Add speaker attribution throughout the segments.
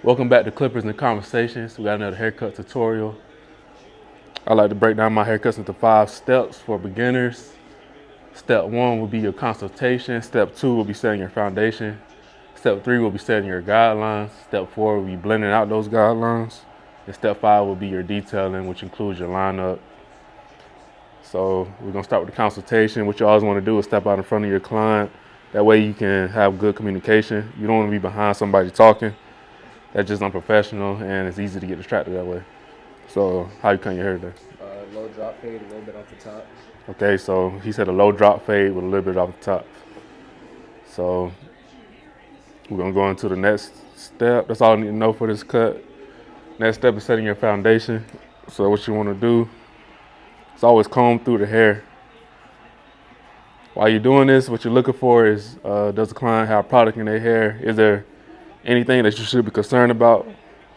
Speaker 1: Welcome back to Clippers and Conversations. We got another haircut tutorial. I like to break down my haircuts into 5 steps for beginners. Step 1 will be your consultation. Step 2 will be setting your foundation. Step 3 will be setting your guidelines. Step 4 will be blending out those guidelines. And step 5 will be your detailing, which includes your lineup. So we're gonna start with the consultation. What you always wanna do is step out in front of your client. That way you can have good communication. You don't wanna be behind somebody talking. That's just unprofessional, and it's easy to get distracted that way. So, how you cut your hair today?
Speaker 2: Low drop fade, a little bit off the top.
Speaker 1: Okay, so he said a low drop fade with a little bit off the top. So, we're gonna go into the next step. That's all I need to know for this cut. Next step is setting your foundation. So, what you wanna do is always comb through the hair. While you're doing this, what you're looking for is, does the client have product in their hair? Is there anything that you should be concerned about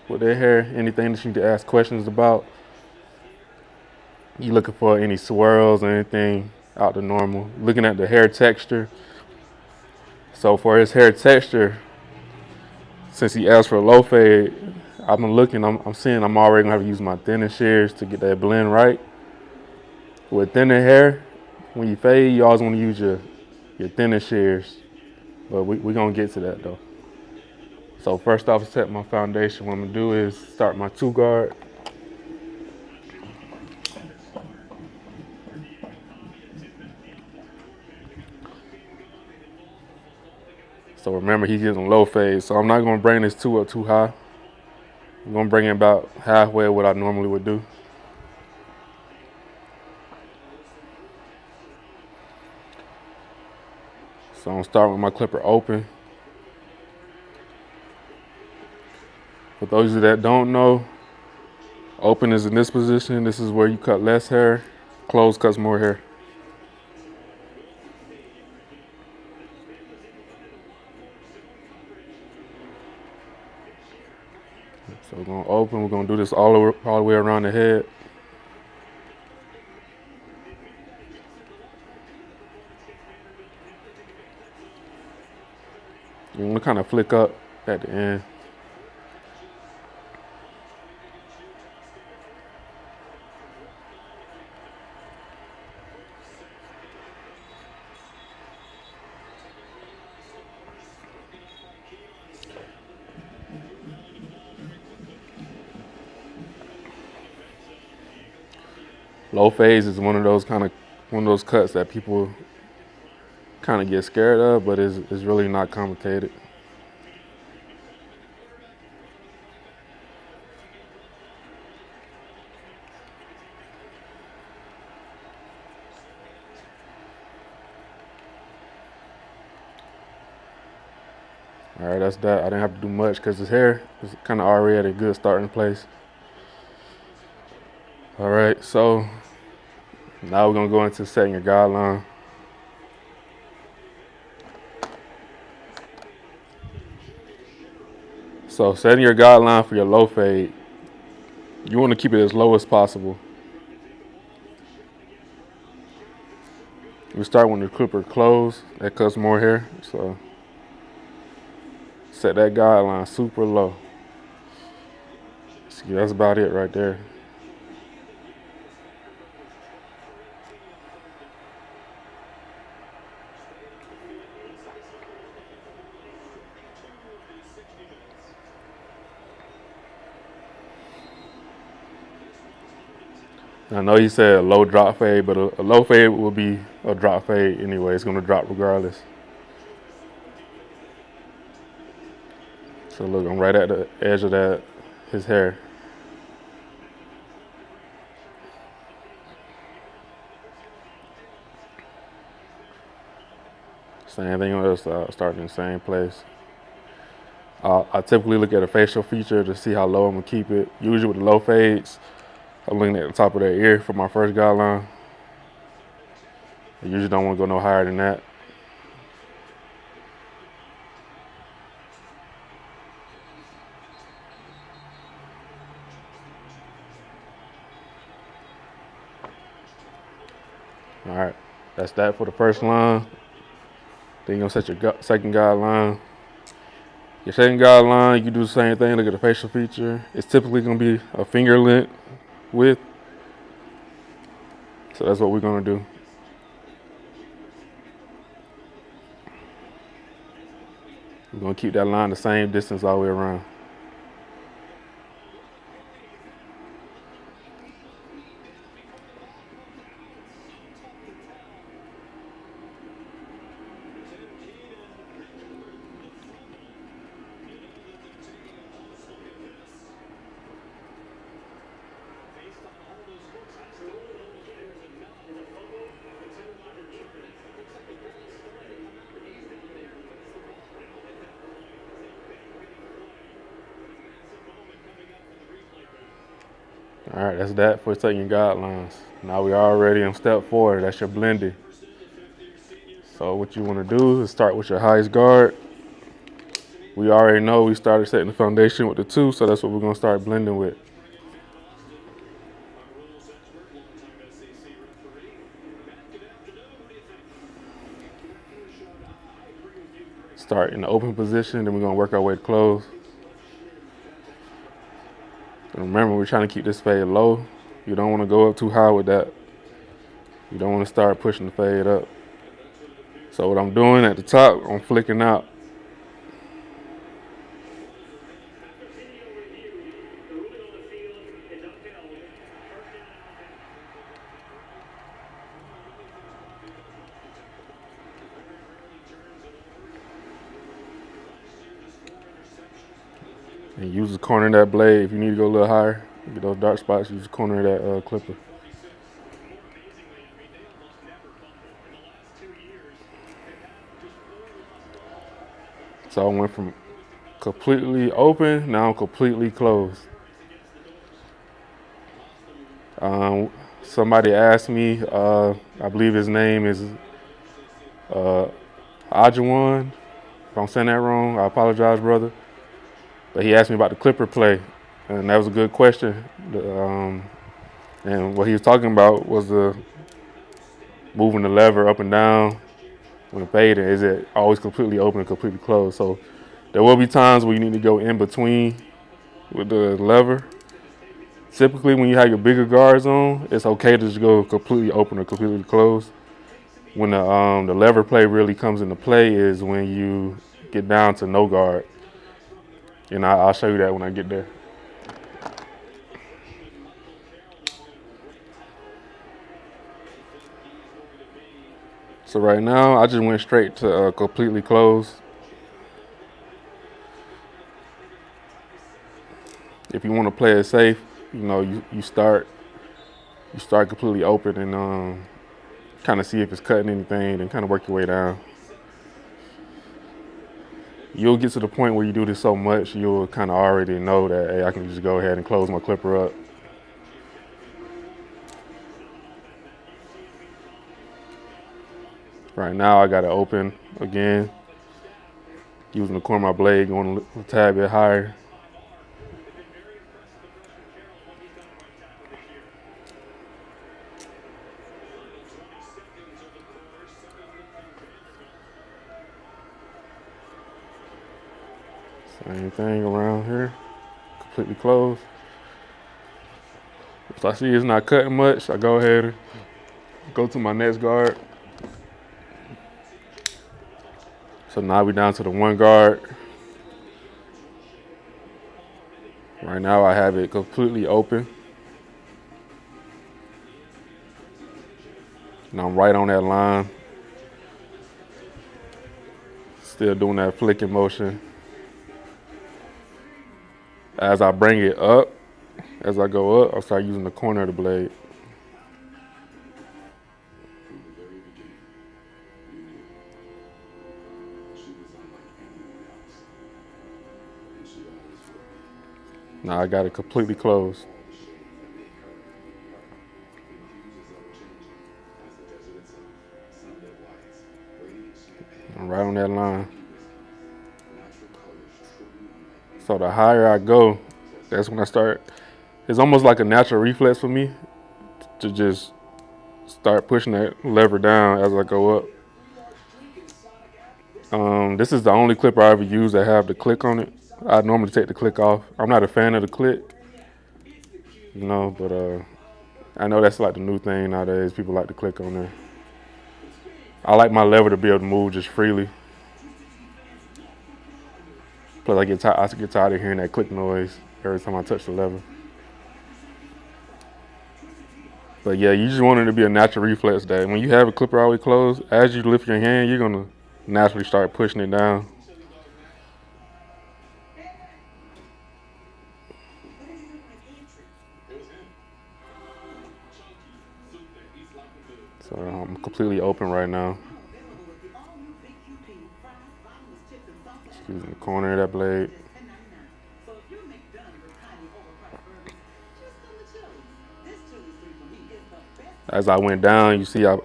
Speaker 1: with their hair? Anything that you need to ask questions about? You looking for any swirls or anything out the normal? Looking at the hair texture. So for his hair texture, since he asked for a low fade, I've been looking, I'm seeing I'm already gonna have to use my thinner shears to get that blend right. With thinner hair, when you fade, you always wanna use your thinner shears. But we're gonna get to that though. So first off, to set my foundation, what I'm gonna do is start my 2-guard. So remember, he's using low fade, so I'm not gonna bring this 2 up too high. I'm gonna bring it about halfway what I normally would do. So I'm gonna start with my clipper open. For those of you that don't know, open is in this position. This is where you cut less hair. Closed cuts more hair. So we're gonna open. We're gonna do this all the way around the head. You wanna kind of flick up at the end. Low fades is one of those cuts that people kind of get scared of, but it's really not complicated. All right, that's that. I didn't have to do much because his hair is kind of already at a good starting place. All right, so now we're gonna go into setting your guideline. So setting your guideline for your low fade, you want to keep it as low as possible. We start when the clipper closed, that cuts more hair, so set that guideline super low. See, that's about it right there. I know you said a low drop fade, but a low fade will be a drop fade anyway. It's gonna drop regardless. So look, I'm right at the edge of his hair. Same thing on the other side, starting in the same place. I typically look at a facial feature to see how low I'm gonna keep it. Usually with the low fades, I'm looking at the top of their ear for my first guideline. I usually don't want to go no higher than that. All right, that's that for the first line. Then you're gonna set your second guideline. Your shading guideline, you can do the same thing. Look at the facial feature. It's typically going to be a finger length width. So that's what we're going to do. We're going to keep that line the same distance all the way around. All right, that's that for setting your guidelines. Now we are already on step 4. That's your blending. So what you want to do is start with your highest guard. We already know we started setting the foundation with the 2, so that's what we're going to start blending with. Start in the open position, then we're going to work our way to close. And remember, we're trying to keep this fade low. You don't want to go up too high with that. You don't want to start pushing the fade up. So what I'm doing at the top, I'm flicking out. And use the corner of that blade. If you need to go a little higher, get those dark spots, use the corner of that clipper. So I went from completely open, now I'm completely closed. Somebody asked me, I believe his name is Ajuan. If I'm saying that wrong, I apologize, brother. But he asked me about the clipper play, and that was a good question. And what he was talking about was moving the lever up and down when fading. Is it always completely open and completely closed? So there will be times where you need to go in between with the lever. Typically, when you have your bigger guards on, it's okay to just go completely open or completely closed. When the lever play really comes into play is when you get down to no guard. And I'll show you that when I get there. So right now, I just went straight to completely closed. If you want to play it safe, you start completely open and kind of see if it's cutting anything, and kind of work your way down. You'll get to the point where you do this so much, you'll kind of already know that, hey, I can just go ahead and close my clipper up. Right now, I got it open again, using the corner of my blade, going a tad bit higher. Same thing around here, completely closed. If I see it's not cutting much, I go ahead and go to my next guard. So now we're down to the 1 guard. Right now I have it completely open. And I'm right on that line. Still doing that flicking motion. As I bring it up, as I go up, I'll start using the corner of the blade. Now I got it completely closed. I'm right on that line. So the higher I go, that's when I start. It's almost like a natural reflex for me to just start pushing that lever down as I go up. This is the only clipper I ever use that have the click on it. I normally take the click off. I'm not a fan of the click, but I know that's like the new thing nowadays. People like to click on there. I like my lever to be able to move just freely. Plus, I get tired of hearing that click noise every time I touch the lever. But yeah, you just want it to be a natural reflex that when you have a clipper always closed, as you lift your hand, you're gonna naturally start pushing it down. So I'm completely open right now. Just using the corner of that blade. As I went down, you see I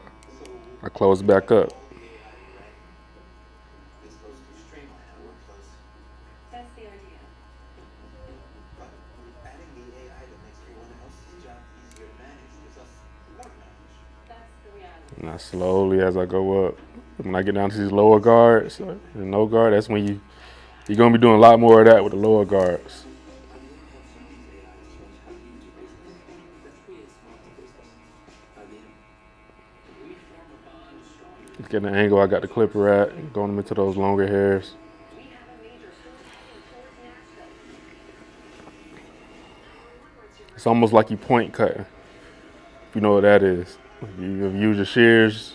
Speaker 1: closed back up. And I slowly, as I go up, when I get down to these lower guards, and no guard, that's when you're gonna be doing a lot more of that with the lower guards. Getting the angle I got the clipper at, going into those longer hairs. It's almost like you point cutting, if you know what that is. You use your shears,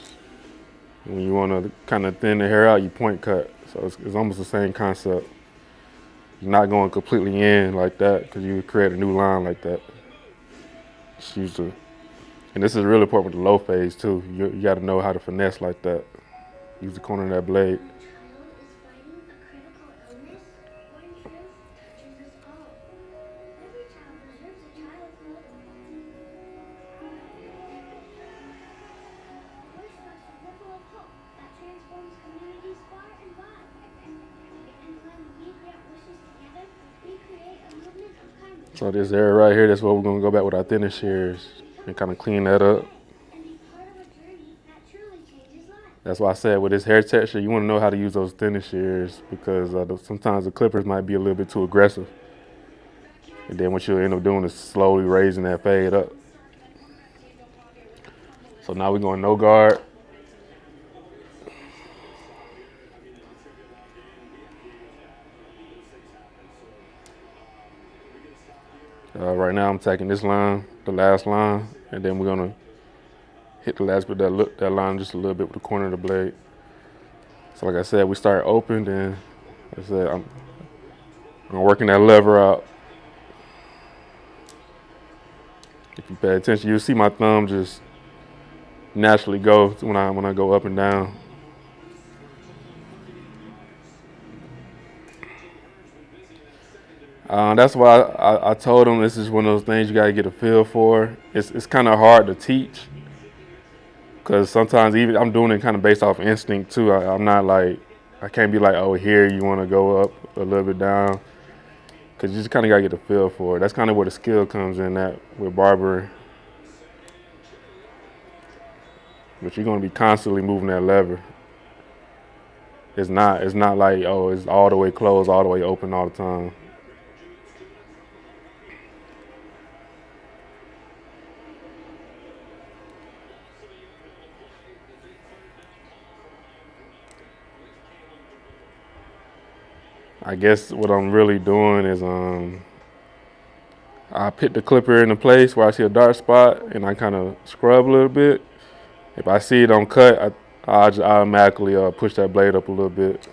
Speaker 1: when you want to kind of thin the hair out, you point cut. So it's almost the same concept. You're not going completely in like that because you would create a new line like that. Just use the, and this is really important with the low phase too. You got to know how to finesse like that. Use the corner of that blade. So this area right here, that's where we're gonna go back with our thinner shears and kind of clean that up. That's why I said with this hair texture, you want to know how to use those thinner shears because sometimes the clippers might be a little bit too aggressive. And then what you'll end up doing is slowly raising that fade up. So now we're going no guard. Right now I'm taking this line, the last line, and then we're gonna hit the last bit of that line just a little bit with the corner of the blade. So like I said, we start open, then like I said, I'm working that lever out. If you pay attention, you'll see my thumb just naturally go when I go up and down. That's why I told him this is one of those things you gotta get a feel for. It's kind of hard to teach because sometimes even I'm doing it kind of based off instinct too. I'm not like, I can't be like, oh, here you want to go up a little bit down, because you just kind of gotta get a feel for it. That's kind of where the skill comes in at with barbering. But you're gonna be constantly moving that lever. It's not like, oh, it's all the way closed, all the way open all the time. I guess what I'm really doing is I put the clipper in a place where I see a dark spot and I kind of scrub a little bit. If I see it on cut, I just automatically push that blade up a little bit.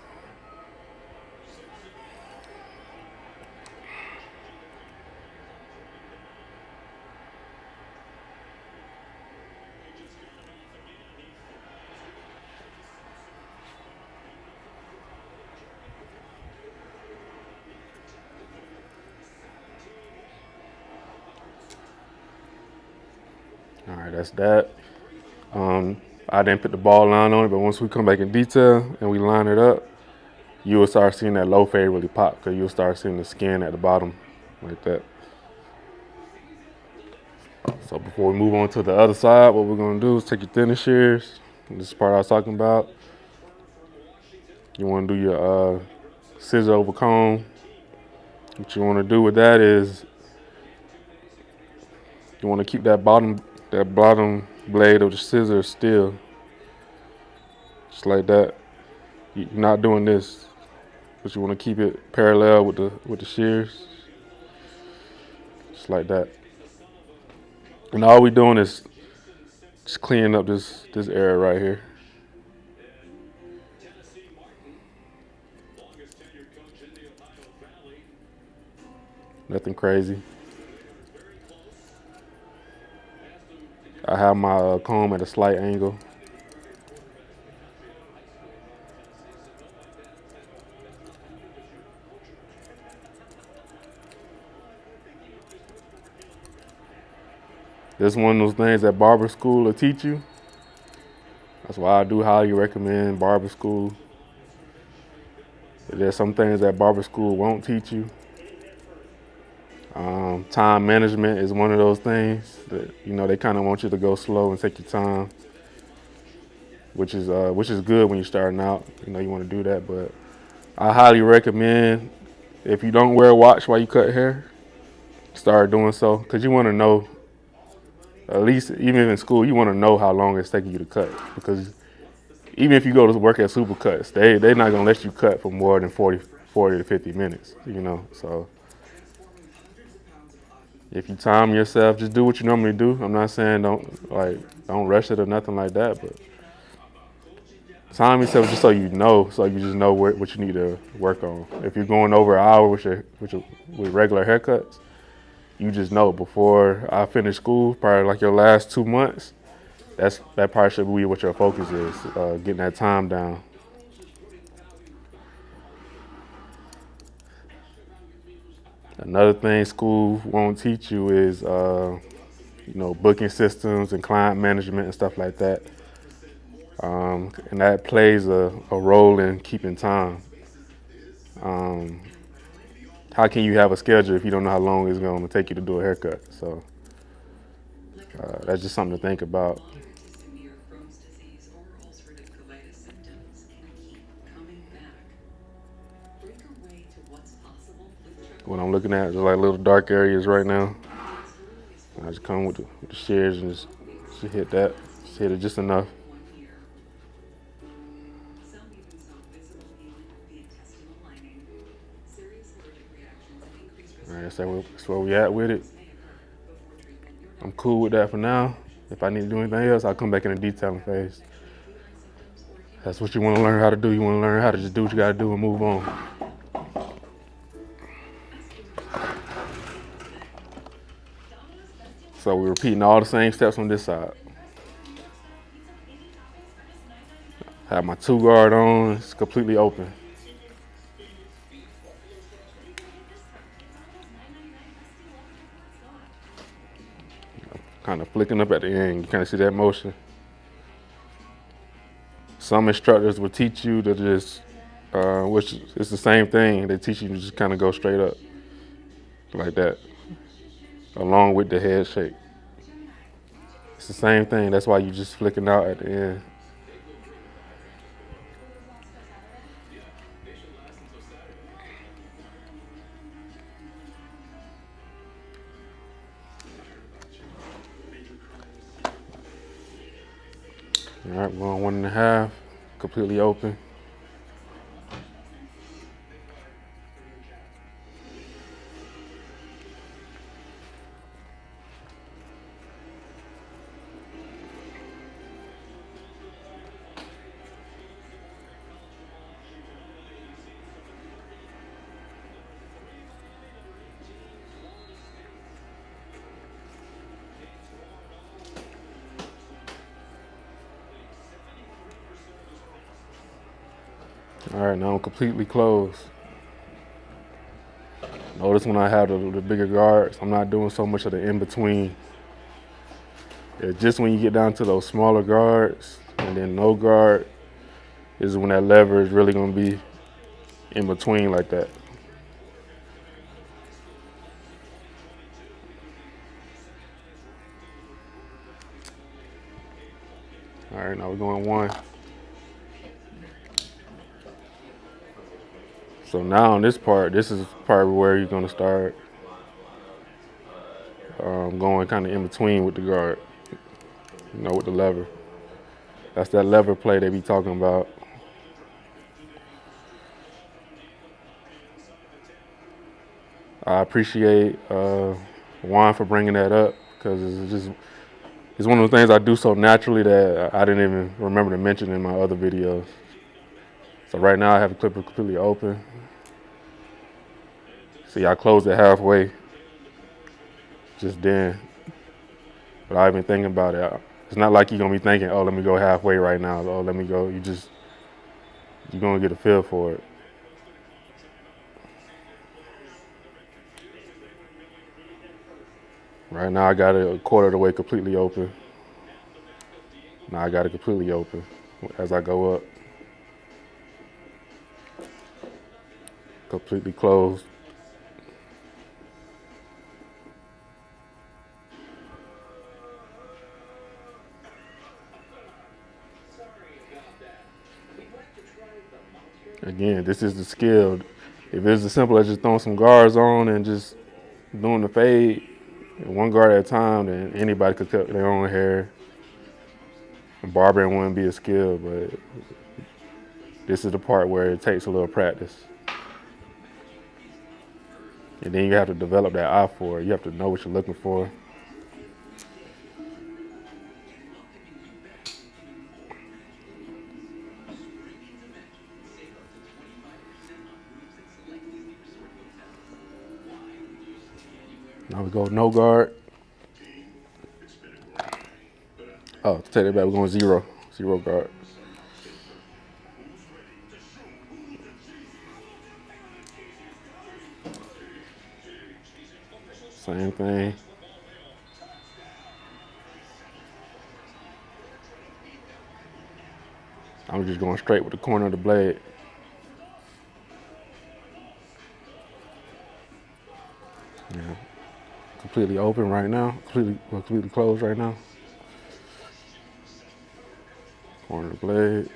Speaker 1: All right, that's that. I didn't put the ball line on it, but once we come back in detail and we line it up, you will start seeing that low fade really pop because you'll start seeing the skin at the bottom like that. So before we move on to the other side, what we're gonna do is take your thinner shears. This is the part I was talking about. You want to do your scissor over comb. What you want to do with that is you want to keep that bottom blade of the scissor still, just like that. You're not doing this, but you want to keep it parallel with the shears, just like that. And all we're doing is just cleaning up this area right here. Nothing crazy. I have my comb at a slight angle. This is one of those things that barber school will teach you. That's why I do highly recommend barber school. There's some things that barber school won't teach you. Time management is one of those things that they kind of want you to go slow and take your time, which is good when you're starting out. You want to do that, but I highly recommend if you don't wear a watch while you cut hair, start doing so, because you want to know. At least even in school, you want to know how long it's taking you to cut, because even if you go to work at Supercuts, they're not gonna let you cut for more than 40 to 50 minutes. So if you time yourself, just do what you normally do. I'm not saying don't rush it or nothing like that, but time yourself just so you just know what you need to work on. If you're going over an hour with regular haircuts, you just know before I finish school, probably like your last 2 months, that probably should be what your focus is, getting that time down. Another thing school won't teach you is, booking systems and client management and stuff like that. And that plays a role in keeping time. Um, how can you have a schedule if you don't know how long it's going to take you to do a haircut? So that's just something to think about. What I'm looking at is like little dark areas right now. I just come with the shears and just hit that. Just hit it just enough. All right, so that's where we at with it. I'm cool with that for now. If I need to do anything else, I'll come back in the detailing phase. That's what you want to learn how to do. You want to learn how to just do what you got to do and move on. So we're repeating all the same steps on this side. Have my 2 guard on. It's completely open. Kind of flicking up at the end. You kind of see that motion. Some instructors will teach you to just, which is the same thing. They teach you to just kind of go straight up like that, along with the head shake. It's the same thing. That's why you just flicking out at the end. All right, we're on 1.5, completely open. All right, now I'm completely closed. Notice when I have the bigger guards, I'm not doing so much of the in-between. It's just when you get down to those smaller guards and then no guard is when that lever is really gonna be in between like that. All right, now we're going 1. So now on this part, this is probably where you're gonna start going kind of in between with the guard, with the lever. That's that lever play they be talking about. I appreciate Juan for bringing that up because it's one of the things I do so naturally that I didn't even remember to mention in my other videos. So right now I have the clipper completely open. See, I closed it halfway just then, but I've been thinking about it. It's not like you're gonna be thinking, oh, let me go halfway right now. Oh, let me go. You're gonna get a feel for it. Right now I got it a quarter of the way completely open. Now I got it completely open as I go up. Completely closed. Again, this is the skill. If it's as simple as just throwing some guards on and just doing the fade, one guard at a time, then anybody could cut their own hair. Barbering wouldn't be a skill, but this is the part where it takes a little practice. And then you have to develop that eye for it. You have to know what you're looking for. Now we go no guard. Oh, to take that back, we're going zero guard. Same thing. I'm just going straight with the corner of the blade. Yeah. Completely open right now. Completely closed right now. Corner of the blade.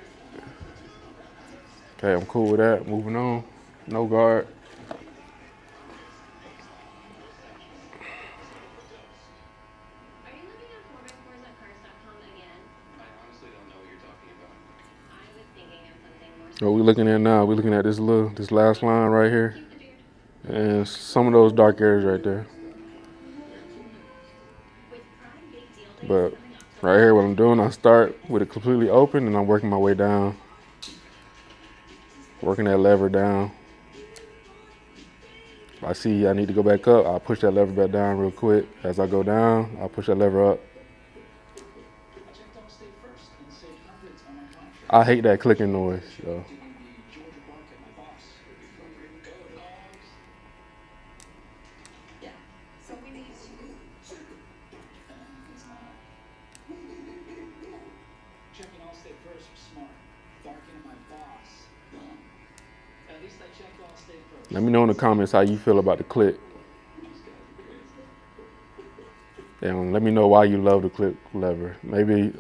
Speaker 1: Okay, I'm cool with that. Moving on. No guard. What we looking at now? We're looking at this last line right here, and some of those dark areas right there. But right here, what I'm doing, I start with it completely open, and I'm working my way down, working that lever down. If I see I need to go back up, I'll push that lever back down real quick. As I go down, I'll push that lever up. I hate that clicking noise, so. Let me know in the comments how you feel about the click. And let me know why you love the click lever. Maybe,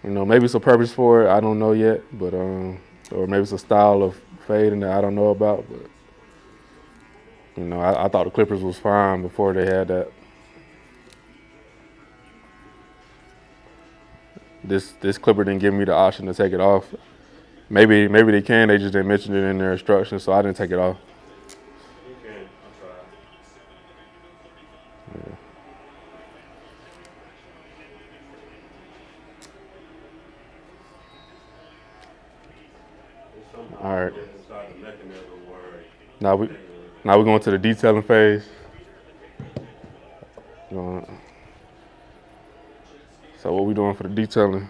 Speaker 1: maybe it's a purpose for it. I don't know yet, but or maybe it's a style of fading that I don't know about. But I thought the clippers was fine before they had that. This clipper didn't give me the option to take it off. Maybe they can. They just didn't mention it in their instructions, so I didn't take it off.
Speaker 3: You can. I'll try.
Speaker 1: Yeah. All right. Now we're going to the detailing phase. So what we doing for the detailing?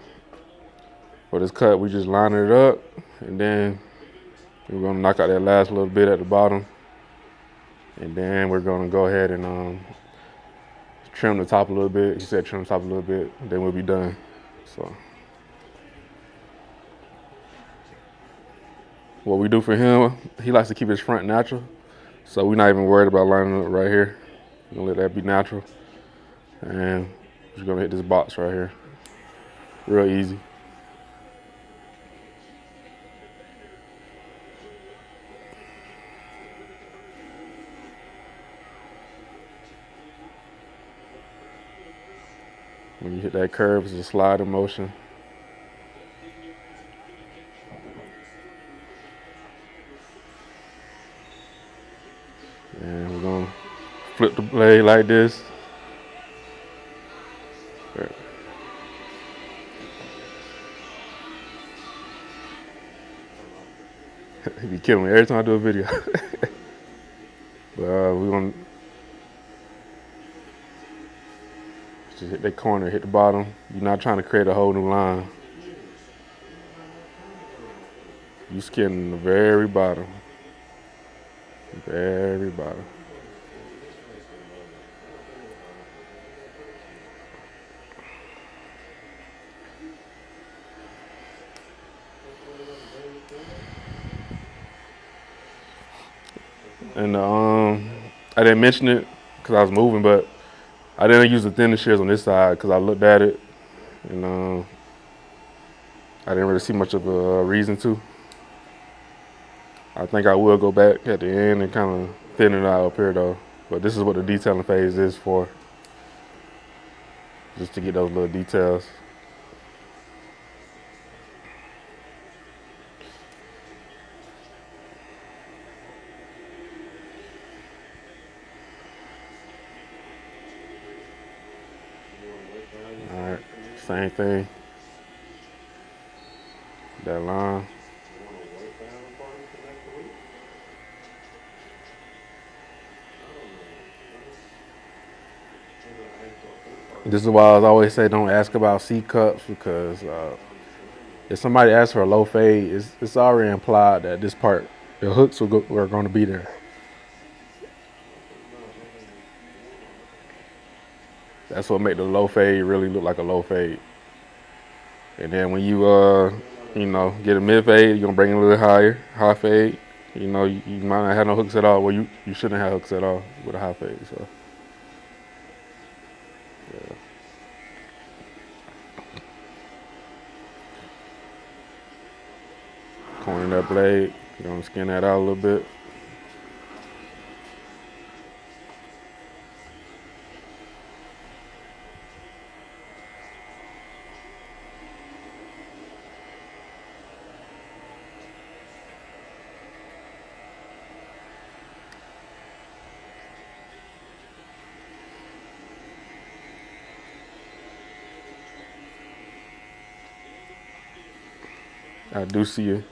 Speaker 1: For this cut, we just lining it up, and then we're gonna knock out that last little bit at the bottom, and then we're gonna go ahead and trim the top a little bit. He said trim the top a little bit, then we'll be done. So what we do for him, he likes to keep his front natural, so we're not even worried about lining up right here. We're gonna let that be natural, and we're just gonna hit this box right here. Real easy. When you hit that curve, it's a sliding motion. And we're gonna flip the blade like this. You be killing me every time I do a video. But we're gonna just hit that corner, hit the bottom. You're not trying to create a whole new line. You skin the very bottom. Very bottom. And I didn't mention it because I was moving, but I didn't use the thinner shears on this side because I looked at it and I didn't really see much of a reason to. I think I will go back at the end and kind of thin it out up here though. But this is what the detailing phase is for, just to get those little details. All right, same thing. That line. This is why I always say don't ask about C cups, because if somebody asks for a low fade, it's already implied that this part, the hooks are going to be there. That's what make the low fade really look like a low fade. And then when you get a mid fade, you're gonna bring it a little higher, high fade. You might not have no hooks at all. Well, you shouldn't have hooks at all with a high fade. So yeah. Corner that blade, you're gonna skin that out a little bit. I do see a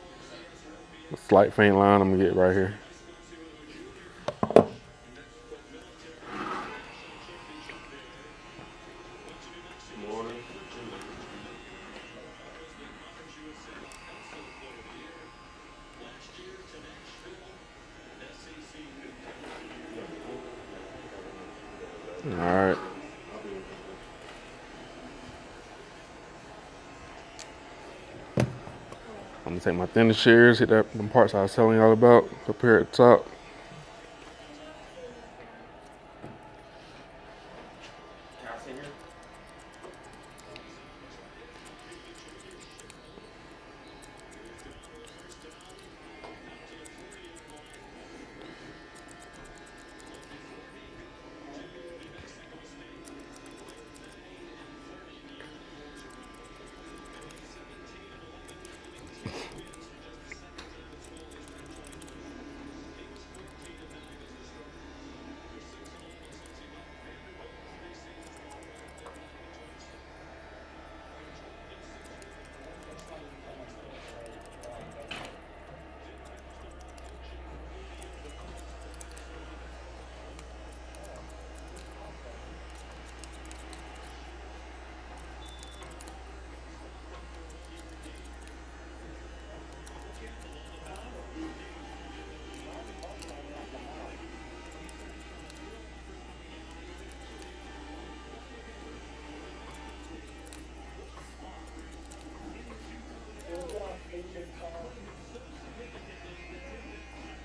Speaker 1: slight faint line I'm gonna get right here. All right. I'm gonna take my thinner shears, hit them parts I was telling y'all about up here at the top.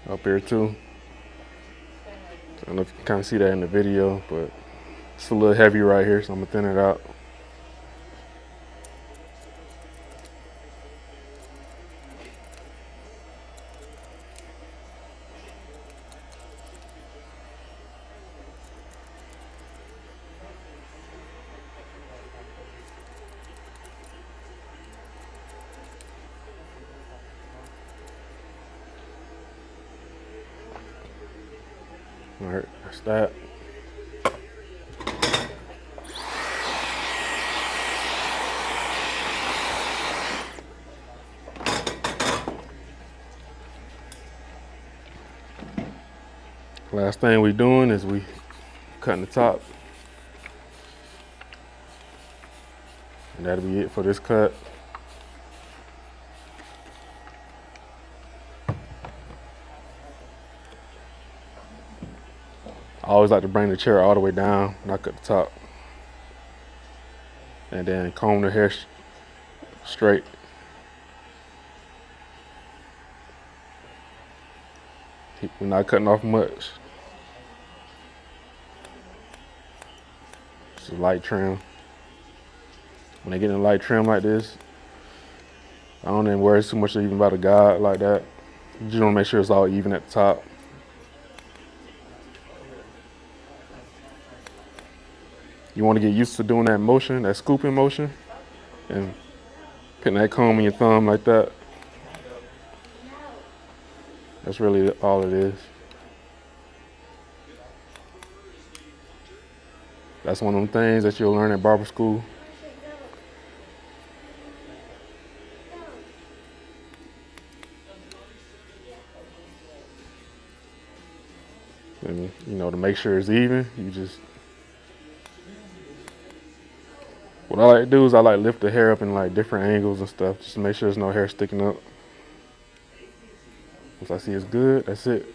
Speaker 1: Up here too. I don't know if you can kind of see that in the video, but it's a little heavy right here, so I'm gonna thin it out. All right, that's that. Last thing we doing is we cutting the top. And that'll be it for this cut. I always like to bring the chair all the way down when I cut the top. And then comb the hair straight. We're not cutting off much. Just a light trim. When they get in a light trim like this, I don't even worry too much even about a guide like that. You just want to make sure it's all even at the top. You want to get used to doing that motion, that scooping motion, and putting that comb in your thumb like that. That's really all it is. That's one of them things that you'll learn at barber school. And, you know, to make sure it's even, you just, what I like to do is I like lift the hair up in like different angles and stuff, just to make sure there's no hair sticking up. Once I see it's good, that's it.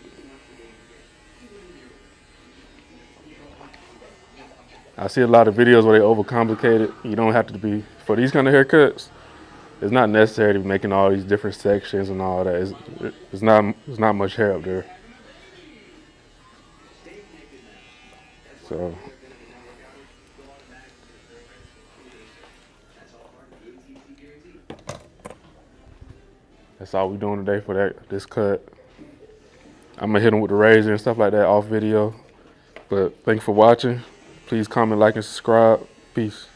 Speaker 1: I see a lot of videos where they overcomplicate it. You don't have to be, for these kind of haircuts, it's not necessary to be making all these different sections and all that. It's not much hair up there. So that's all we're doing today for this cut. I'm gonna hit them with the razor and stuff like that off video. But thank you for watching. Please comment, like, and subscribe. Peace.